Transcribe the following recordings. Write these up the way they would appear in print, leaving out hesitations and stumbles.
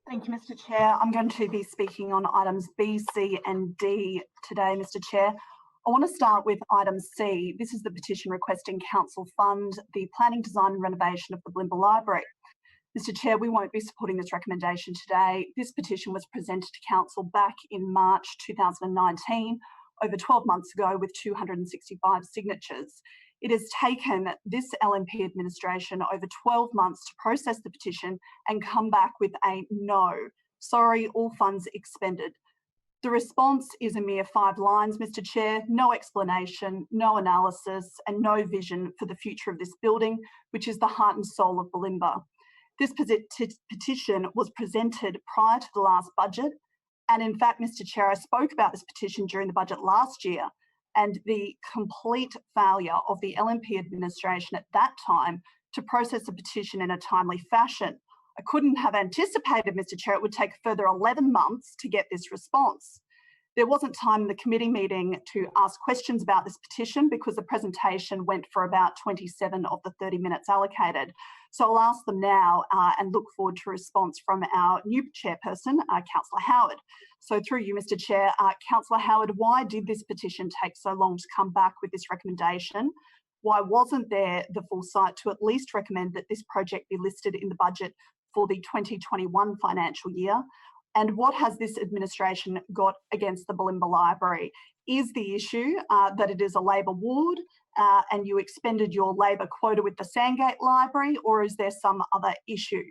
Thank you, Mr. Chair. I'm going to be speaking on items B, C and D today, Mr. Chair. I want to start with item C. This is the petition requesting Council fund the planning, design and renovation of the Bulimba Library. Mr. Chair, we won't be supporting this recommendation today. This petition was presented to Council back in March 2019, over 12 months ago, with 265 signatures. It has taken this LNP administration over 12 months to process the petition and come back with a no. Sorry, all funds expended. The response is a mere 5 lines, Mr. Chair, no explanation, no analysis, and no vision for the future of this building, which is the heart and soul of Bulimba. This petition was presented prior to the last budget. And in fact, Mr. Chair, I spoke about this petition during the budget last year, and the complete failure of the LNP administration at that time to process a petition in a timely fashion. I couldn't have anticipated, Mr. Chair, it would take a further 11 months to get this response. There wasn't time in the committee meeting to ask questions about this petition because the presentation went for about 27 of the 30 minutes allocated. So I'll ask them now and look forward to a response from our new chairperson, Councillor Howard. So through you, Mr. Chair, Councillor Howard, why did this petition take so long to come back with this recommendation? Why wasn't there the foresight to at least recommend that this project be listed in the budget for the 2021 financial year? And what has this administration got against the Bulimba Library? Is the issue that it is a Labor ward and you expended your Labor quota with the Sandgate Library, or is there some other issue?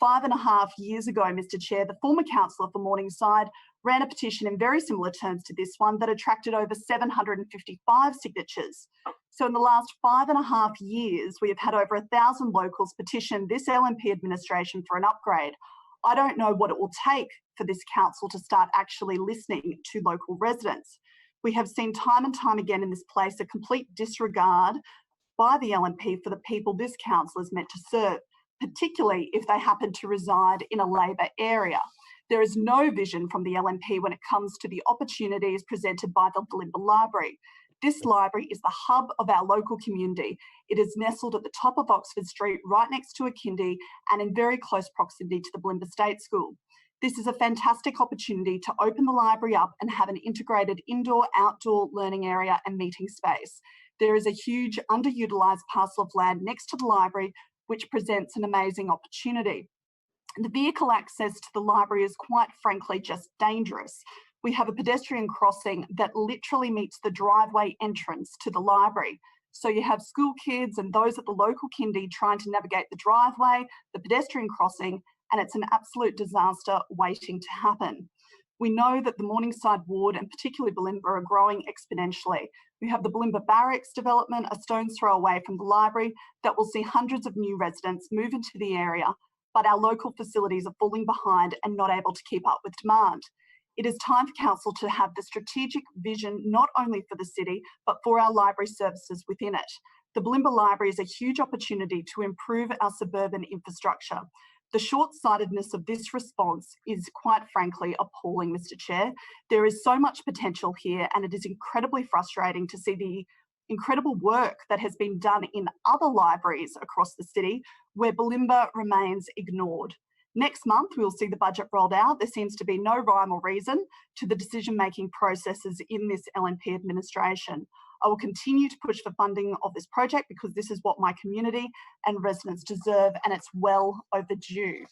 5.5 years ago, Mr. Chair, the former councillor for Morningside ran a petition in very similar terms to this one that attracted over 755 signatures. So in the last 5.5 years, we have had over 1,000 locals petition this LNP administration for an upgrade. I don't know what it will take for this council to start actually listening to local residents. We have seen time and time again in this place a complete disregard by the LNP for the people this council is meant to serve, particularly if they happen to reside in a Labor area. There is no vision from the LNP when it comes to the opportunities presented by the Bulimba Library. This library is the hub of our local community. It is nestled at the top of Oxford Street, right next to a kindy, and in very close proximity to the Bulimba State School. This is a fantastic opportunity to open the library up and have an integrated indoor-outdoor learning area and meeting space. There is a huge underutilised parcel of land next to the library, which presents an amazing opportunity. The vehicle access to the library is quite frankly just dangerous. We have a pedestrian crossing that literally meets the driveway entrance to the library. So you have school kids and those at the local kindy trying to navigate the driveway, the pedestrian crossing, and it's an absolute disaster waiting to happen. We know that the Morningside ward and particularly Bulimba are growing exponentially. We have the Bulimba Barracks development a stone's throw away from the library that will see hundreds of new residents move into the area, but our local facilities are falling behind and not able to keep up with demand. It is time for Council to have the strategic vision not only for the city, but for our library services within it. The Bulimba Library is a huge opportunity to improve our suburban infrastructure. The short-sightedness of this response is quite frankly appalling, Mr. Chair. There is so much potential here and it is incredibly frustrating to see the incredible work that has been done in other libraries across the city where Bulimba remains ignored. Next month, we will see the budget rolled out. There seems to be no rhyme or reason to the decision-making processes in this LNP administration. I will continue to push for funding of this project because this is what my community and residents deserve and it's well overdue.